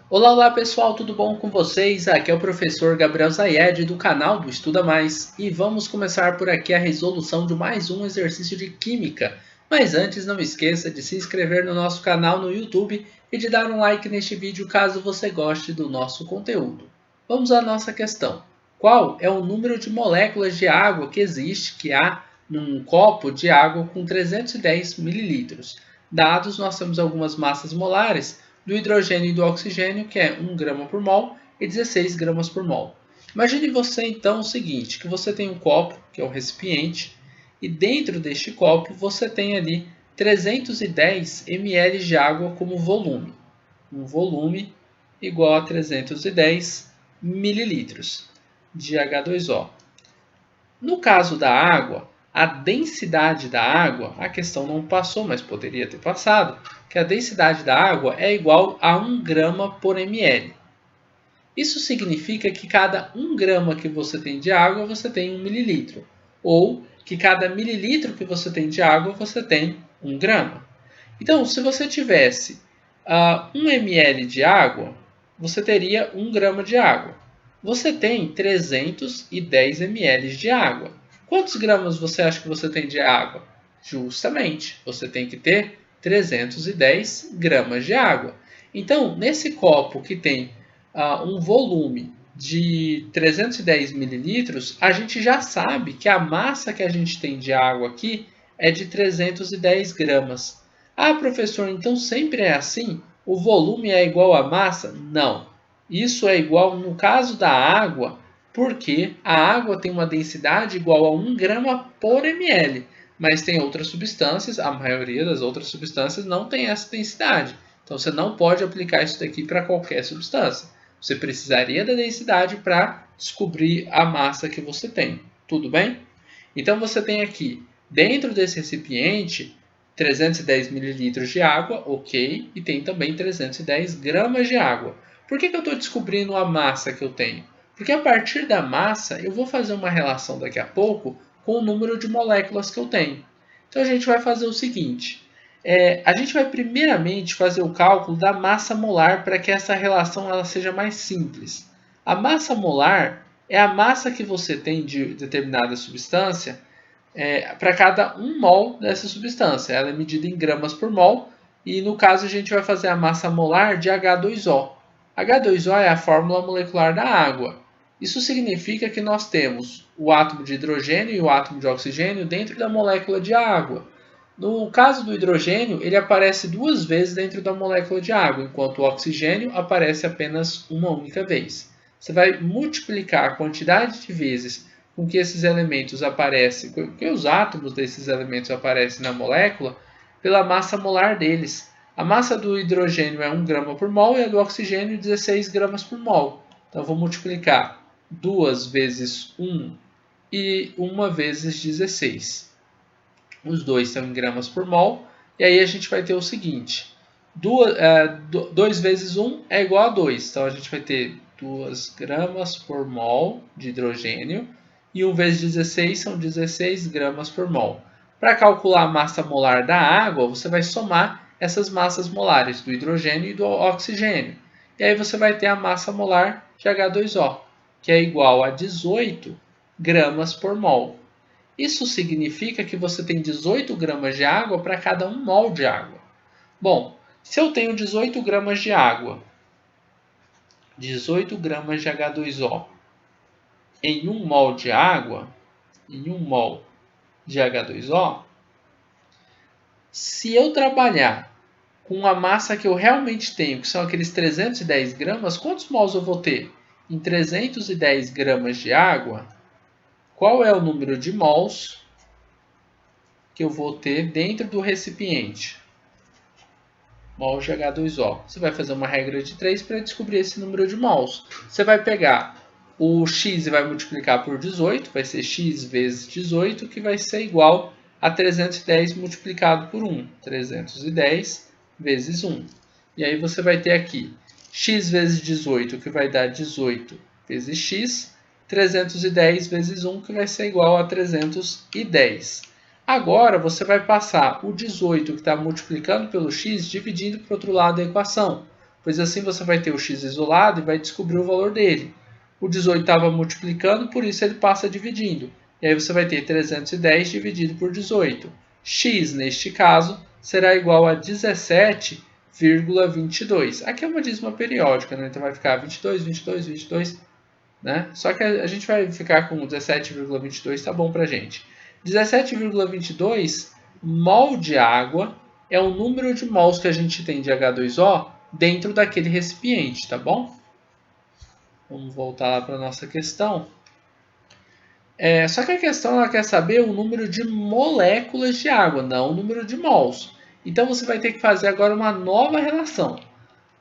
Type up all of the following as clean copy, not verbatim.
Olá, olá pessoal, tudo bom com vocês? Aqui é o professor Gabriel Zayed do canal do Estuda Mais e vamos começar por aqui a resolução de mais um exercício de Química. Mas antes, não esqueça de se inscrever no nosso canal no YouTube e de dar um like neste vídeo caso você goste do nosso conteúdo. Vamos à nossa questão. Qual é o número de moléculas de água que há num copo de água com 310 mililitros? Dados, nós temos algumas massas molares do hidrogênio e do oxigênio, que é 1 grama por mol e 16 gramas por mol. Imagine você então o seguinte, que você tem um copo, que é o recipiente, e dentro deste copo você tem ali 310 ml de água como volume. Um volume igual a 310 mililitros de H2O. No caso da água, a densidade da água, a questão não passou, mas poderia ter passado, que a densidade da água é igual a 1 grama por ml. Isso significa que cada 1 grama que você tem de água, você tem 1 mililitro. Ou que cada mililitro que você tem de água, você tem 1 grama. Então, se você tivesse 1 ml de água, você teria 1 grama de água. Você tem 310 ml de água. Quantos gramas você acha que você tem de água? Justamente, você tem que ter 310 gramas de água. Então, nesse copo que tem um volume de 310 mililitros, a gente já sabe que a massa que a gente tem de água aqui é de 310 gramas. Ah, professor, então sempre é assim? O volume é igual à massa? Não. Isso é igual no caso da água, porque a água tem uma densidade igual a 1 grama por ml. Mas tem outras substâncias, a maioria das outras substâncias não tem essa densidade. Então você não pode aplicar isso daqui para qualquer substância. Você precisaria da densidade para descobrir a massa que você tem. Tudo bem? Então você tem aqui, dentro desse recipiente, 310 mililitros de água, ok, e tem também 310 gramas de água. Por que eu estou descobrindo a massa que eu tenho? Porque a partir da massa eu vou fazer uma relação daqui a pouco com o número de moléculas que eu tenho. Então a gente vai fazer o seguinte, a gente vai primeiramente fazer o cálculo da massa molar para que essa relação ela seja mais simples. A massa molar é a massa que você tem de determinada substância para cada 1 mol dessa substância. Ela é medida em gramas por mol e no caso a gente vai fazer a massa molar de H2O. H2O é a fórmula molecular da água. Isso significa que nós temos o átomo de hidrogênio e o átomo de oxigênio dentro da molécula de água. No caso do hidrogênio, ele aparece 2 vezes dentro da molécula de água, enquanto o oxigênio aparece apenas uma única vez. Você vai multiplicar a quantidade de vezes com que esses elementos aparecem, com que os átomos desses elementos aparecem na molécula, pela massa molar deles. A massa do hidrogênio é 1 grama por mol e a do oxigênio 16 gramas por mol. Então eu vou multiplicar 2 vezes 1 e 1 vezes 16. Os dois são em gramas por mol. E aí a gente vai ter o seguinte. 2 vezes 1 é igual a 2. Então a gente vai ter 2 gramas por mol de hidrogênio. E 1 vezes 16 são 16 gramas por mol. Para calcular a massa molar da água, você vai somar essas massas molares do hidrogênio e do oxigênio. E aí você vai ter a massa molar de H2O, que é igual a 18 gramas por mol. Isso significa que você tem 18 gramas de água para cada 1 mol de água. Bom, se eu tenho 18 gramas de água, 18 gramas de H2O em 1 mol de água, em 1 mol de H2O, se eu trabalhar com a massa que eu realmente tenho, que são aqueles 310 gramas, quantos mols eu vou ter? Em 310 gramas de água, qual é o número de mols que eu vou ter dentro do recipiente? Mol de H2O. Você vai fazer uma regra de 3 para descobrir esse número de mols. Você vai pegar o x e vai multiplicar por 18, vai ser x vezes 18, que vai ser igual a 310 multiplicado por 1. 310 vezes 1. E aí você vai ter aqui x vezes 18, que vai dar 18 vezes x, 310 vezes 1, que vai ser igual a 310. Agora você vai passar o 18 que está multiplicando pelo x dividindo para o outro lado da equação. pois assim você vai ter o x isolado e vai descobrir o valor dele. O 18 estava multiplicando, por isso ele passa dividindo. E aí você vai ter 310 dividido por 18. X, neste caso, será igual a 17,22. Aqui é uma dízima periódica, né? Então vai ficar 22, 22, 22, né? Só que a gente vai ficar com 17,22, tá bom pra gente. 17,22 mol de água é o número de mols que a gente tem de H2O dentro daquele recipiente, tá bom? Vamos voltar lá para a nossa questão. Só que a questão ela quer saber o número de moléculas de água, não o número de mols. Então você vai ter que fazer agora uma nova relação.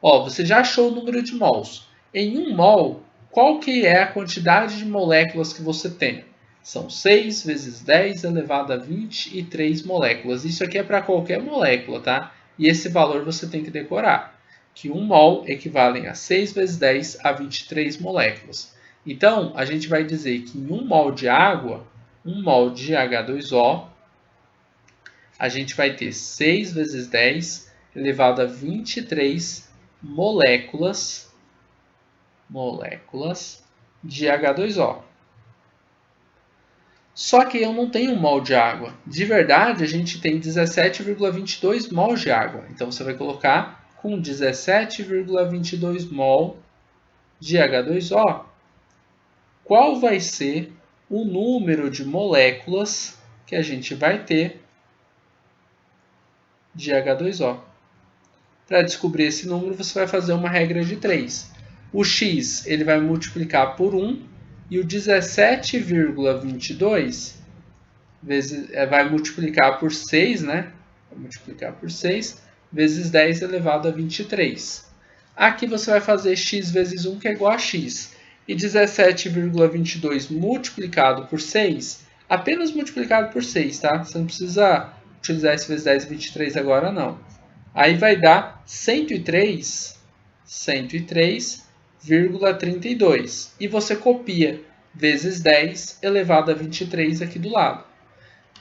Você já achou o número de mols. Em 1 mol, qual que é a quantidade de moléculas que você tem? São 6 vezes 10 elevado a 23 moléculas. Isso aqui é para qualquer molécula, tá? E esse valor você tem que decorar. Que 1 mol equivale a 6 vezes 10 a 23 moléculas. Então, a gente vai dizer que em 1 mol de água, 1 mol de H2O, a gente vai ter 6 vezes 10 elevado a 23 moléculas de H2O. Só que eu não tenho 1 mol de água. De verdade, a gente tem 17,22 mol de água. Então, você vai colocar com 17,22 mol de H2O. Qual vai ser o número de moléculas que a gente vai ter de H2O? Para descobrir esse número, você vai fazer uma regra de 3. O x ele vai multiplicar por 1 e o 17,22 vai multiplicar por 6, né? Vai multiplicar por 6 vezes 10 elevado a 23. Aqui você vai fazer x vezes 1, que é igual a x. E 17,22 multiplicado por 6, apenas multiplicado por 6, tá? Você não precisa utilizar esse vezes 10 e 23 agora, não. Aí vai dar 103,32. E você copia vezes 10 elevado a 23 aqui do lado.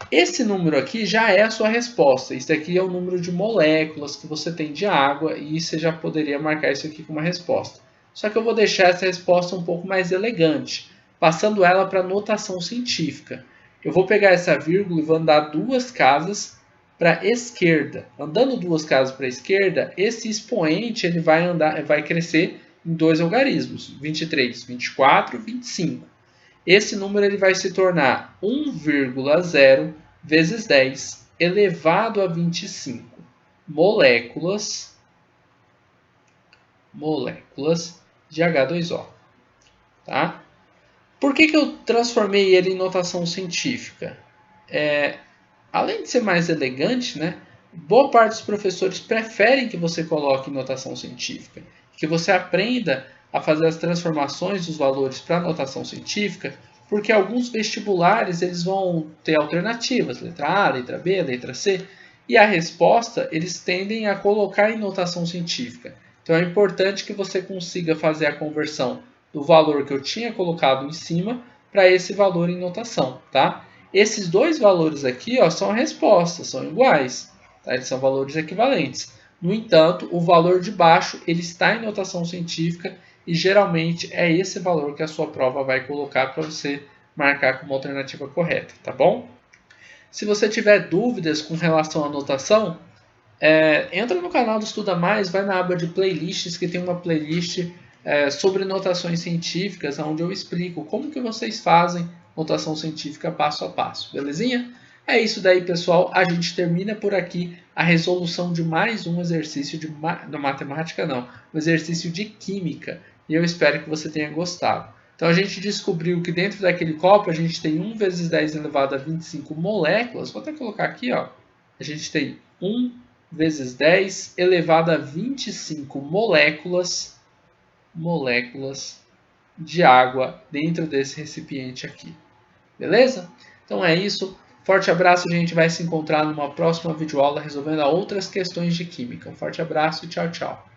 Esse número aqui já é a sua resposta. Isso aqui é o número de moléculas que você tem de água e você já poderia marcar isso aqui como uma resposta. Só que eu vou deixar essa resposta um pouco mais elegante, passando ela para notação científica. Eu vou pegar essa vírgula e vou andar 2 casas para a esquerda. Andando 2 casas para a esquerda, esse expoente ele vai crescer em 2 algarismos, 23, 24, 25. Esse número ele vai se tornar 1,0 vezes 10 elevado a 25 moléculas de H2O. Tá? Por que eu transformei ele em notação científica? Além de ser mais elegante, né, boa parte dos professores preferem que você coloque notação científica, que você aprenda a fazer as transformações dos valores para notação científica, porque alguns vestibulares eles vão ter alternativas, letra A, letra B, letra C, e a resposta eles tendem a colocar em notação científica. Então é importante que você consiga fazer a conversão do valor que eu tinha colocado em cima para esse valor em notação, tá? Esses dois valores aqui são a resposta, são iguais, tá? Eles são valores equivalentes. No entanto, o valor de baixo ele está em notação científica e geralmente é esse valor que a sua prova vai colocar para você marcar como alternativa correta, tá bom? Se você tiver dúvidas com relação à notação, entra no canal do Estuda Mais, vai na aba de playlists, que tem uma playlist sobre notações científicas, onde eu explico como que vocês fazem notação científica passo a passo, belezinha? É isso daí, pessoal. A gente termina por aqui a resolução de mais um exercício de matemática, não, um exercício de química. E eu espero que você tenha gostado. Então a gente descobriu que dentro daquele copo a gente tem 1 vezes 10 elevado a 25 moléculas. Vou até colocar aqui, A gente tem 1 vezes 10 elevado a 25 moléculas de água dentro desse recipiente aqui. Beleza? Então é isso. Forte abraço, a gente vai se encontrar numa próxima videoaula resolvendo outras questões de química. Um forte abraço e tchau, tchau.